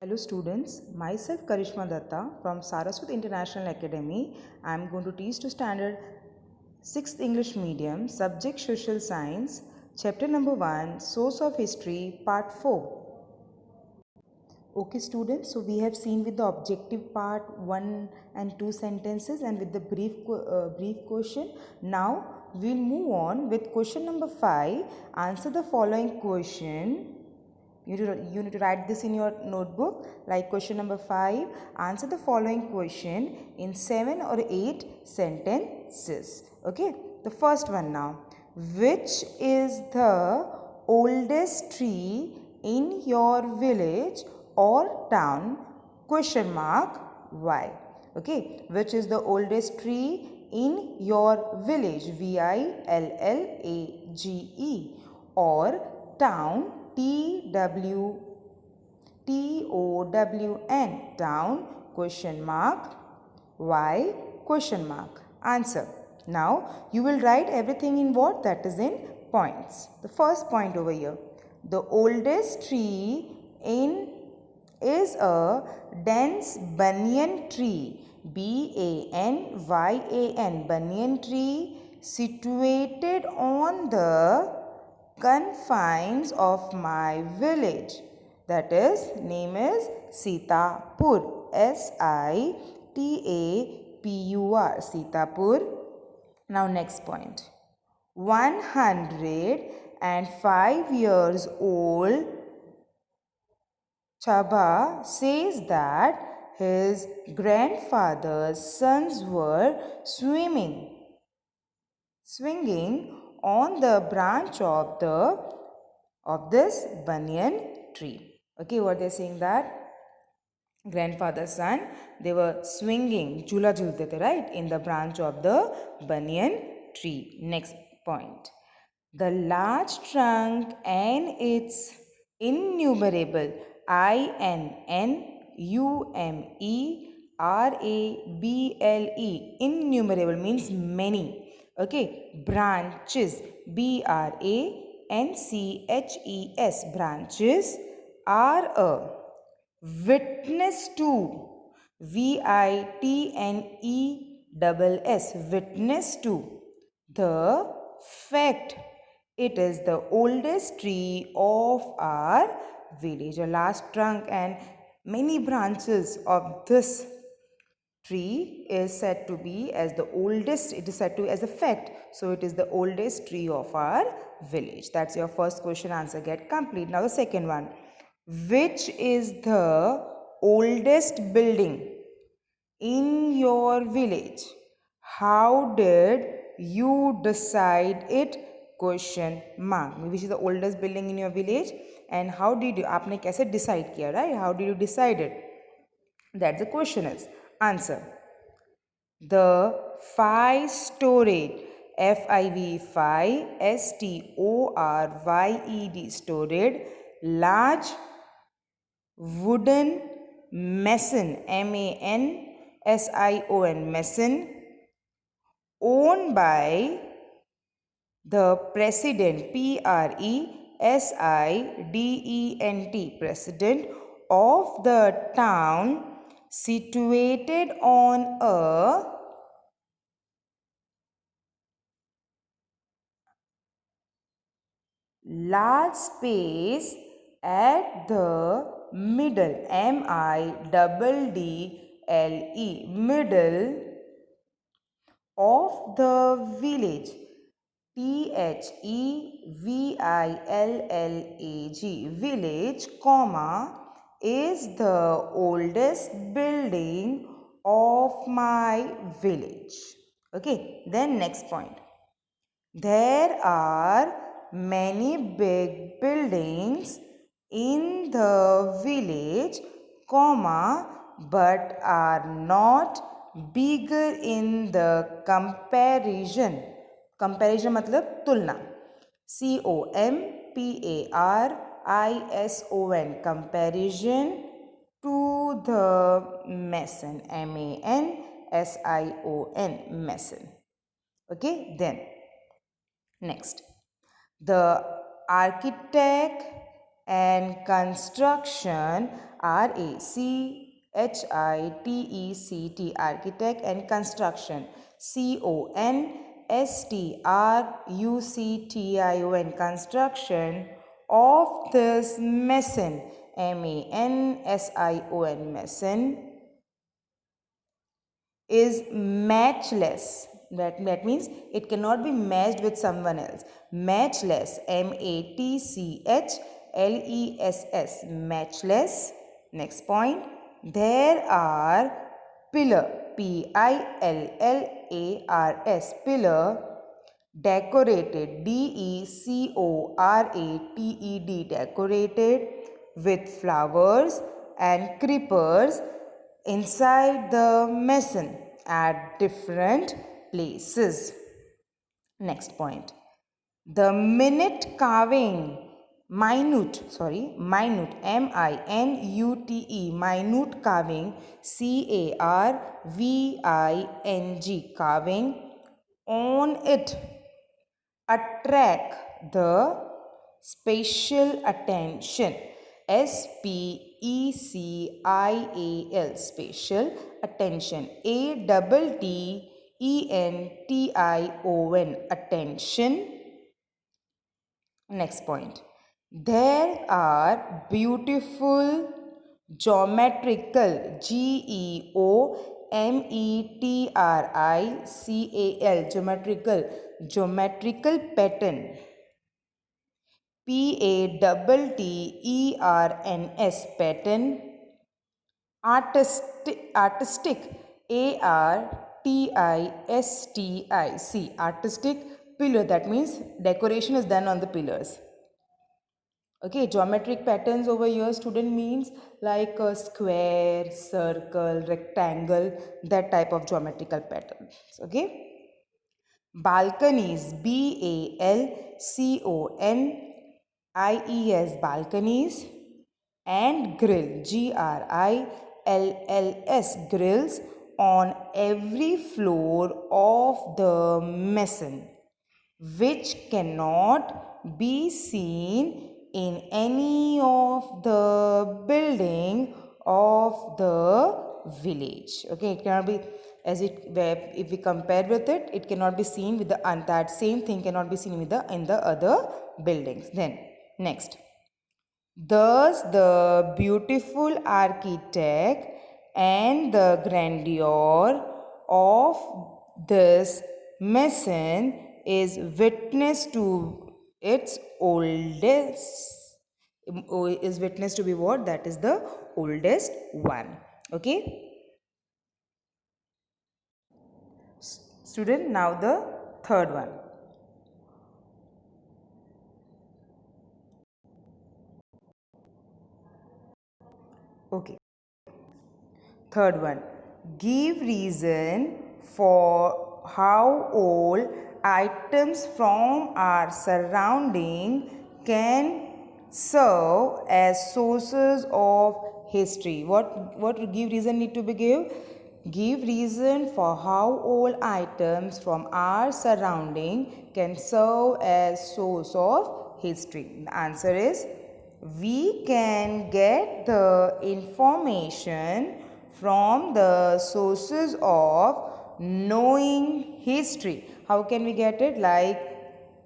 Hello students, myself Karishma Datta from Saraswat International Academy. I am going to teach to standard 6th English medium, subject social science, chapter number 1, source of history, part 4. Okay students, so we have seen with the objective part 1 and 2 sentences and with the brief question. Now we will move on with question number 5. Answer the following question. You need to write this in your notebook. Like question number 5, answer the following question in 7 or 8 sentences. Okay, the first one now. Which is the oldest tree in your village or town? Question mark, why? Okay, which is the oldest tree in your village? VILLAGE, or town? TOWN, town? Question mark, why? Question mark, answer. Now you will write everything in what? That is in points. The first point over here, the oldest tree in is a dense banyan tree, BANYAN, banyan tree, situated on the confines of my village. That is, name is Sitapur, SITAPUR, Sitapur. Now next point, 105 years old Chaba says that his grandfather's sons were swinging on the branch of this banyan tree. Okay, what they're saying that grandfather's son, they were swinging, jhula jhulte the, right, in the branch of the banyan tree. Next point, the large trunk and its innumerable, INNUMERABLE, innumerable means many. Okay, branches, BRANCHES, branches are a witness to, WITNESS, witness to the fact it is the oldest tree of our village. A large trunk and many branches of this tree is said to be as the oldest, it is said to as a fact, so it is the oldest tree of our village. That's your first question answer get complete. Now the second one, which is the oldest building in your village? How did you decide it? Question mark. Which is the oldest building in your village and how did you, आपने कैसे decide किया, right? How did you decide it? That the question is. Answer. The five-storied, FIV, storied, large wooden mason, MANSION, mason, owned by the president, PRESIDENT, president of the town, situated on a large space at the middle, MIDDLE, middle of the village, THEVILLAGE, village, comma, is the oldest building of my village. Okay, then next point. There are many big buildings in the village, comma, but are not bigger in the comparison. Comparison मतलब तुलना. COMPARISON, comparison to the mason, MANSION, mason. Okay, then next, the architect and construction architect, architect and construction. construction, construction of this mason, mason is matchless. That means it cannot be matched with someone else. Matchless, matchless, matchless. Next point, there are pillar, pillars, pillar, decorated, decorated, decorated with flowers and creepers inside the mason at different places. Next point, the minute carving, minute, minute carving, carving on it attract the spatial attention, spatial attention, attention. Next point, there are beautiful geometrical, geometrical pattern, pattern, artistic, artistic pillar. That means decoration is done on the pillars. Okay, geometric patterns over here, student, means like a square, circle, rectangle, that type of geometrical patterns. Okay. Balconies, balconies, balconies, and grill, grills on every floor of the mason, which cannot be seen in any of the building of the village. Okay, it cannot be, as it, if we compare with it, it cannot be seen with the, that same thing cannot be seen with the in the other buildings. Then next, thus the beautiful architect and the grandeur of this mason is witness to its oldest, is witness to be what? That is the oldest one. Okay. Student, now the third one. Okay. Third one, give reason for how old items from our surrounding can serve as sources of history. What give reason need to be give? Give reason for how old items from our surrounding can serve as source of history. The answer is, we can get the information from the sources of knowing history. How can we get it? Like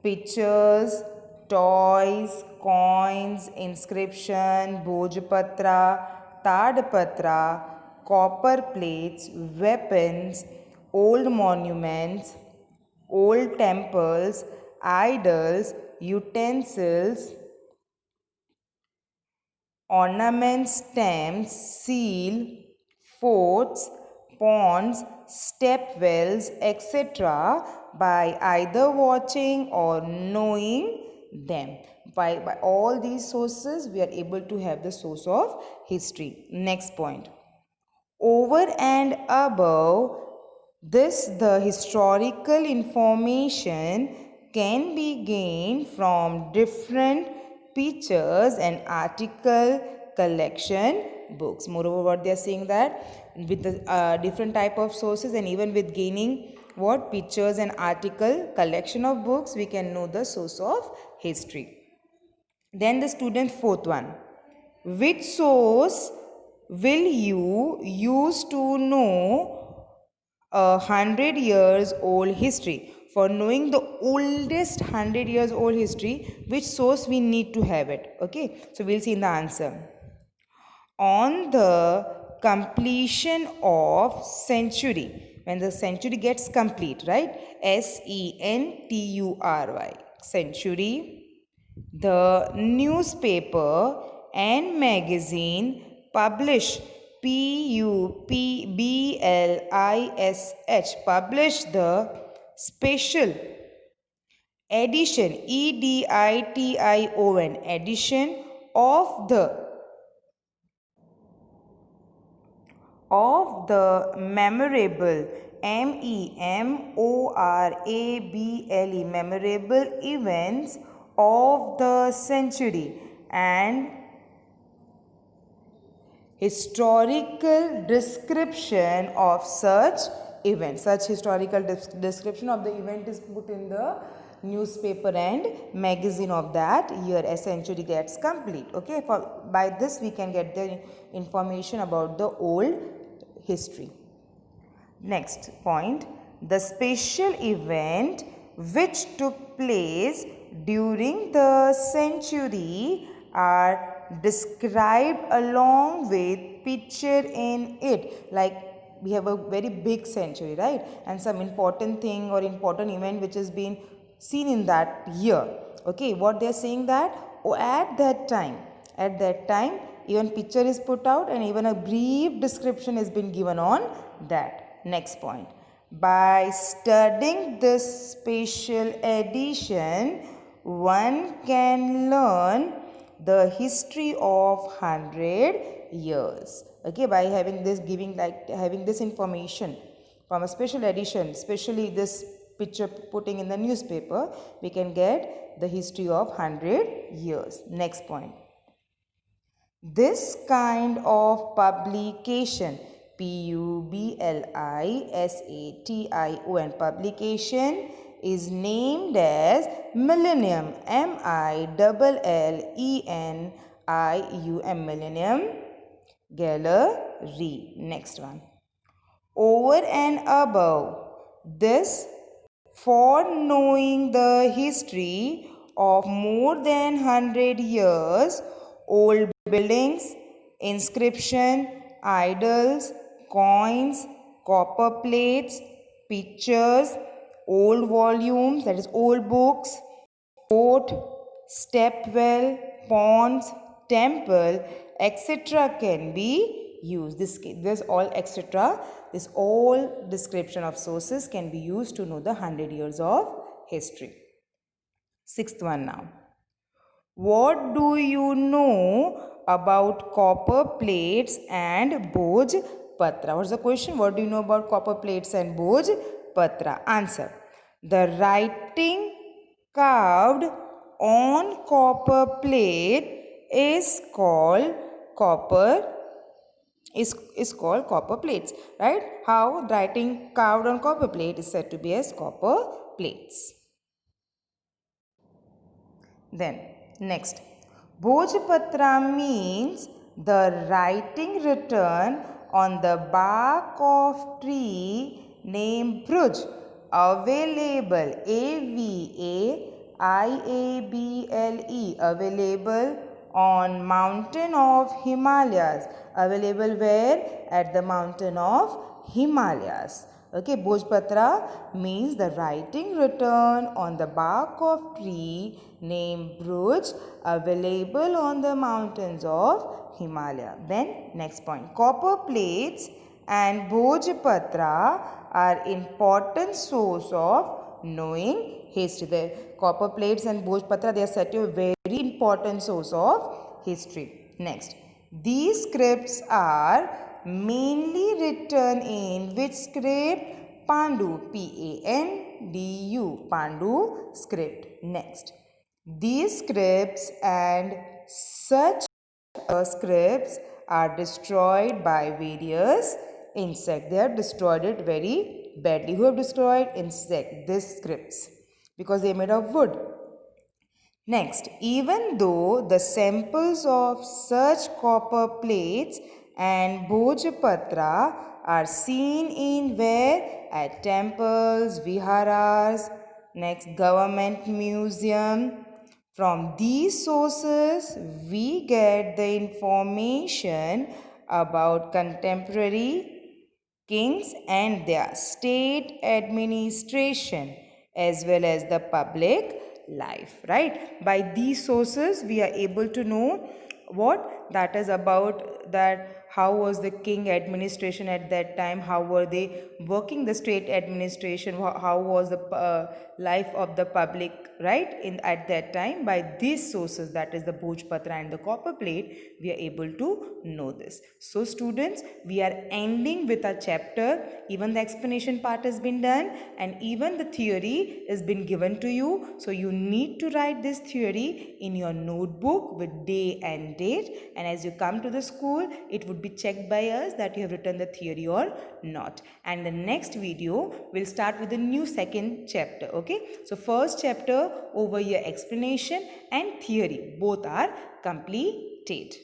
pictures, toys, coins, inscription, bhojpatra, tadpatra, copper plates, weapons, old monuments, old temples, idols, utensils, ornaments, stamps, seal, forts, ponds, stepwells, etc. by either watching or knowing them. By all these sources, we are able to have the source of history. Next point. Over and above this, the historical information can be gained from different pictures and article collection books. Moreover, what they are saying, that with the different type of sources and even with gaining what pictures and article collection of books, we can know the source of history. Then the student fourth one. Which source will you use to know 100 years old history? For knowing the oldest 100 years old history, which source we need to have it? Okay, so we'll see in the answer. On the completion of century, when the century gets complete, right? century, century, the newspaper and magazine publish publish the special edition edition of the memorable memorable events of the century and historical description of such event. Such historical description of the event is put in the newspaper and magazine of that year a century gets complete. Okay, by this we can get the information about the old history. Next point, the special event which took place during the century are described along with picture in it. Like we have a very big century, right? And some important thing or important event which has been seen in that year. Okay, what they are saying that at that time even picture is put out and even a brief description has been given on that. Next point, by studying this special edition one can learn the history of 100 years. Okay, by having this having this information from a special edition, especially this picture putting in the newspaper, we can get the history of 100 years. Next point, this kind of publication, publication, publication is named as Millennium, Millennium, Millennium Gallery. Next one, over and above this, for knowing the history of more than 100 years old buildings, inscription, idols, coins, copper plates, pictures, old volumes, that is old books, fort, stepwell, ponds, temple, etc. can be used. This all etc. This all description of sources can be used to know the 100 years of history. Sixth one now. What do you know about copper plates and Bhoj Patra? What's the question? What do you know about copper plates and Bhoj Patra? Answer. The writing carved on copper plate is called copper plates, right? How writing carved on copper plate is said to be as copper plates. Then next, Bhojpatra means the writing written on the bark of tree named Bhuj, available, AVAIABLE, available on mountain of Himalayas. Available where? At the mountain of Himalayas. Okay, Bhojpatra means the writing written on the bark of tree named Bhuj, available on the mountains of Himalaya. Then next point, copper plates and Bhojpatra are important source of knowing history. The copper plates and Bhojpatra, they are said to be a very important source of history. Next, these scripts are mainly written in which script? Pandu, Pandu, Pandu script. Next, these scripts and such scripts are destroyed by various insects. They have destroyed it very badly. Who have destroyed? Insect, these scripts, because they are made of wood. Next, even though the samples of such copper plates and Bhojpatra are seen in where? At temples, viharas, next government museum. From these sources, we get the information about contemporary kings and their state administration as well as the public life, right? By these sources we are able to know what that is about, that how was the king administration at that time, how were they working the state administration, how was the life of the public, right, in at that time. By these sources, that is the Bhojpatra and the copper plate, we are able to know this. So students, we are ending with our chapter. Even the explanation part has been done and even the theory has been given to you. So you need to write this theory in your notebook with day and date, and as you come to the school it would be checked by us that you have written the theory or not. And the next video will start with the new second chapter. Okay, so first chapter over your explanation and theory both are completed.